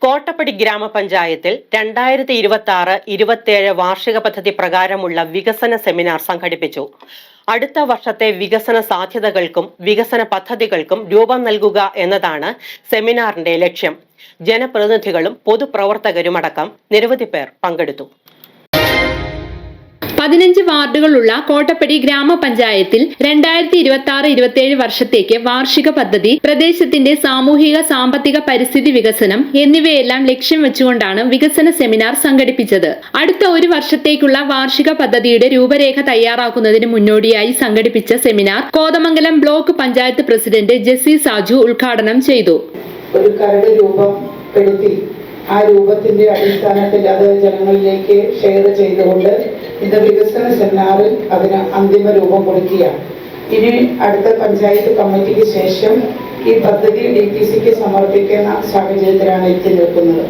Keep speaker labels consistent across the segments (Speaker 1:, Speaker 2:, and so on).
Speaker 1: കോട്ടപ്പടി ഗ്രാമപഞ്ചായത്തിൽ 2026-27 വാർഷിക പദ്ധതി പ്രകാരമുള്ള വികസന സെമിനാർ സംഘടിപ്പിച്ചു. അടുത്ത വർഷത്തെ വികസന സാധ്യതകൾക്കും വികസന പദ്ധതികൾക്കും രൂപം നൽകുക എന്നതാണ് സെമിനാറിന്റെ ലക്ഷ്യം. ജനപ്രതിനിധികളും പൊതുപ്രവർത്തകരുമടക്കം നിരവധി പേർ പങ്കെടുത്തു.
Speaker 2: 15 വാർഡുകളുള്ള കോട്ടപ്പടി ഗ്രാമപഞ്ചായത്തിൽ 2026-27 വർഷത്തേക്ക് വാർഷിക പദ്ധതി, പ്രദേശത്തിന്റെ സാമൂഹിക സാമ്പത്തിക പരിസ്ഥിതി വികസനം എന്നിവയെല്ലാം ലക്ഷ്യം വെച്ചുകൊണ്ടാണ് വികസന സെമിനാർ സംഘടിപ്പിച്ചത്. അടുത്ത ഒരു വർഷത്തേക്കുള്ള വാർഷിക പദ്ധതിയുടെ രൂപരേഖ തയ്യാറാക്കുന്നതിന് മുന്നോടിയായി സംഘടിപ്പിച്ച seminar Kothamangalam block panchayat president Jessy Saju ഉദ്ഘാടനം ചെയ്തു.
Speaker 3: ഒരു കരട് രൂപപ്പെടുത്തി ആ രൂപത്തിന്റെ അടിസ്ഥാനത്തിൽ അത് ജനങ്ങളിലേക്ക് ഷെയർ ചെയ്തുകൊണ്ട് ഇന്ന് വികസന സെമിനാറിൽ അതിന് അന്തിമ രൂപം കൊടുക്കുകയാണ്. ഇനി അടുത്ത പഞ്ചായത്ത് കമ്മിറ്റിക്ക് ശേഷം ഈ പദ്ധതി DPCക്ക് സമർപ്പിക്കുന്ന സാഹചര്യത്തിലാണ് എത്തി നിൽക്കുന്നത്.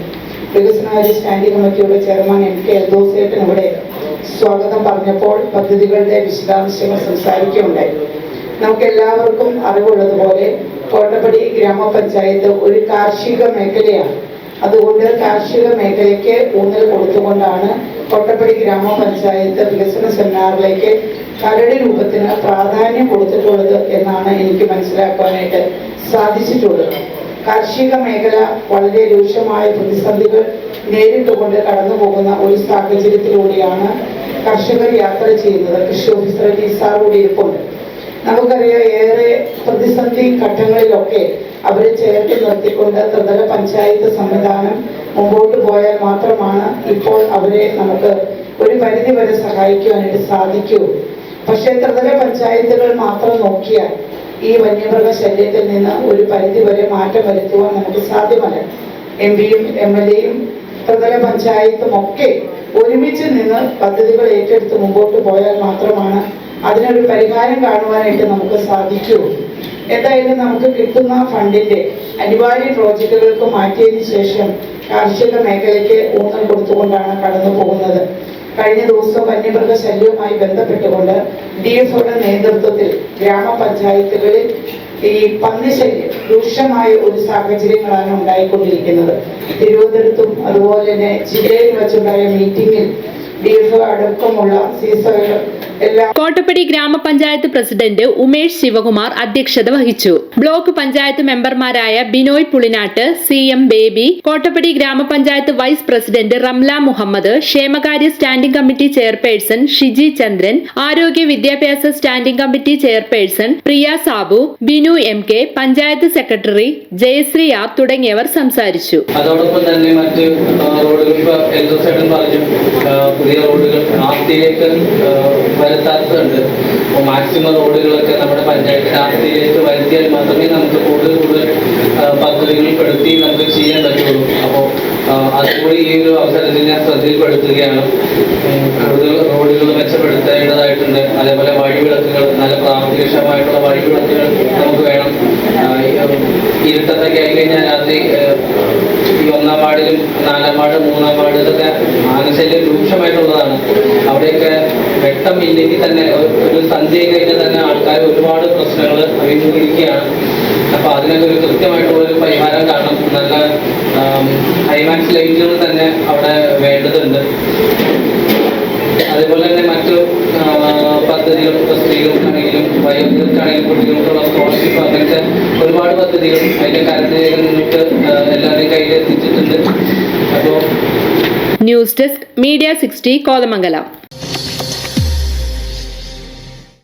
Speaker 3: വികസനകാര്യ സ്റ്റാൻഡിംഗ് കമ്മിറ്റിയുടെ ചെയർമാൻ MK എൽദോസേട്ടൻ ഇവിടെ സ്വാഗതം പറഞ്ഞപ്പോൾ പദ്ധതികളുടെ വിശദാംശങ്ങൾ സംസാരിക്കുകയുണ്ടായി. നമുക്ക് എല്ലാവർക്കും അറിവുള്ളതുപോലെ കോട്ടപ്പടി ഗ്രാമപഞ്ചായത്ത് ഒരു കാർഷിക മേഖലയാണ്. അതുകൊണ്ട് കാർഷിക മേഖലയ്ക്ക് ഊന്നൽ കൊടുത്തുകൊണ്ടാണ് കോട്ടപ്പടി ഗ്രാമപഞ്ചായത്ത് വികസന സെമിനാറിലേക്ക് കരട് രൂപത്തിന് പ്രാധാന്യം കൊടുത്തിട്ടുള്ളത് എന്നാണ് എനിക്ക് മനസ്സിലാക്കാനായിട്ട് സാധിച്ചിട്ടുള്ളത്. കാർഷിക മേഖല വളരെ രൂക്ഷമായ പ്രതിസന്ധികൾ നേരിട്ടുകൊണ്ട് കടന്നു പോകുന്ന ഒരു സാഹചര്യത്തിലൂടെയാണ് കർഷകർ യാത്ര ചെയ്യുന്നത്. കൃഷി ഓഫീസർ ടീസാറോട് ഇരിപ്പുണ്ട്. നമുക്കറിയാം, ഏറെ പ്രതിസന്ധി ഘട്ടങ്ങളിലൊക്കെ അവരെ ചേർത്ത് നിർത്തിക്കൊണ്ട് ത്രിതല പഞ്ചായത്ത് സംവിധാനം മുമ്പോട്ട് പോയാൽ മാത്രമാണ് ഇപ്പോൾ അവരെ നമുക്ക് ഒരു പരിധി വരെ സഹായിക്കുവാനായിട്ട് സാധിക്കൂ. പക്ഷേ ത്രിതല പഞ്ചായത്തുകൾ മാത്രം നോക്കിയാൽ ഈ വന്യമൃഗ ശല്യത്തിൽ നിന്ന് ഒരു പരിധി വരെ മാറ്റം വരുത്തുവാൻ നമുക്ക് സാധ്യമല്ല. MPയും MLAയും ത്രിതല പഞ്ചായത്തും ഒക്കെ ഒരുമിച്ച് നിന്ന് പദ്ധതികൾ ഏറ്റെടുത്ത് മുമ്പോട്ട് പോയാൽ മാത്രമാണ് അതിനൊരു പരിഹാരം കാണുവാനായിട്ട് നമുക്ക് സാധിക്കൂ. എന്തായാലും നമുക്ക് കിട്ടുന്ന ഫണ്ടിന്റെ അനിവാര്യ പ്രോജക്റ്റുകൾക്ക് മാറ്റിയതിനു ശേഷം കാർഷിക മേഖലയ്ക്ക് ഊന്നൽ കൊടുത്തുകൊണ്ടാണ് കടന്നു പോകുന്നത്. കഴിഞ്ഞ ദിവസം വന്യമൃഗ ശല്യവുമായി ബന്ധപ്പെട്ടുകൊണ്ട് DFOയുടെ നേതൃത്വത്തിൽ ഗ്രാമപഞ്ചായത്തുകളിൽ ഈ പന്നിശല്യം രൂക്ഷമായ ഒരു സാഹചര്യങ്ങളാണ് ഉണ്ടായിക്കൊണ്ടിരിക്കുന്നത്. തിരുവനന്തപുരത്തും അതുപോലെ തന്നെ ജില്ലയിൽ വെച്ചുണ്ടായ മീറ്റിംഗിൽ DFO അടക്കമുള്ള സീസണുകൾ
Speaker 2: കോട്ടപ്പടി ഗ്രാമപഞ്ചായത്ത് പ്രസിഡന്റ് ഉമേഷ് ശിവകുമാർ അധ്യക്ഷത വഹിച്ചു. ബ്ലോക്ക് പഞ്ചായത്ത് മെമ്പർമാരായ ബിനോയ് പുളിനാട്ട്, CM ബേബി, കോട്ടപ്പടി ഗ്രാമപഞ്ചായത്ത് വൈസ് പ്രസിഡന്റ് റംല മുഹമ്മദ്, ക്ഷേമകാര്യ standing committee chairperson Shiji Chandran, ആരോഗ്യ വിദ്യാഭ്യാസ standing committee chairperson Priya Sabu, Binu MK, panchayat secretary Jayasree R തുടങ്ങിയവർ സംസാരിച്ചു.
Speaker 4: അതോടൊപ്പം തന്നെ മറ്റ് റോഡുകൾ പുതിയ റോഡുകൾ ആസ്തിയിലേക്ക് വരുത്താത്തതുണ്ട്. അപ്പോൾ മാക്സിമം റോഡുകളൊക്കെ നമ്മുടെ പഞ്ചായത്ത് ആസ്തിയിലേക്ക് വരുത്തിയാൽ മാത്രമേ നമുക്ക് കൂടുതൽ പദ്ധതികൾ പെടുത്തി നമുക്ക് ചെയ്യാൻ പറ്റുള്ളൂ. അപ്പോൾ അതുകൂടി ഈ ഒരു അവസരത്തിൽ ഞാൻ ശ്രദ്ധയിൽപ്പെടുത്തുകയാണ്. കൂടുതൽ റോഡുകൾ മെച്ചപ്പെടുത്തേണ്ടതായിട്ടുണ്ട്. അതേപോലെ വഴിവിളക്കുകൾ, നല്ല പ്രാവർത്തികക്ഷമമായിട്ടുള്ള വഴിവിളക്കുകൾ നമുക്ക് വേണം. ഇരുട്ടത്തൊക്കെ ആയിക്കഴിഞ്ഞാൽ രാത്രി ഈ 1-ാം വാർഡിലും 4-ാം വാർഡ് 3-ാം വാർഡിലൊക്കെ ആനശല്യം രൂക്ഷമായിട്ടുള്ളതാണ്. അവിടെയൊക്കെ വെട്ടമില്ലെങ്കിൽ തന്നെ ഒരു സന്ധ്യ കഴിഞ്ഞാൽ തന്നെ ആൾക്കാർ ഒരുപാട് പ്രശ്നങ്ങൾ അഭിമുഖീകരിക്കുകയാണ്. അപ്പോൾ അതിനൊക്കെ ഒരു കൃത്യമായിട്ടുള്ളൊരു പരിഹാരം കാണണം. നല്ല ഹൈമാക്സ് ലൈറ്റുകൾ തന്നെ അവിടെ വേണ്ടതുണ്ട്. അതേപോലെ തന്നെ മറ്റു പദ്ധതികൾ സ്ത്രീകൾക്കാണെങ്കിലും വയോധികർക്കാണെങ്കിലും കുട്ടികൾക്കുള്ള സ്കോളർഷിപ്പ്, അങ്ങനത്തെ ഒരുപാട് പദ്ധതികൾ അതിൻ്റെ കാര്യത്തിൽ നിന്നിട്ട് എല്ലാവരുടെയും കയ്യിലെത്തിച്ചിട്ടുണ്ട്. അപ്പോൾ
Speaker 2: ന്യൂസ് ഡെസ്ക് Media 60 കോതമംഗലം.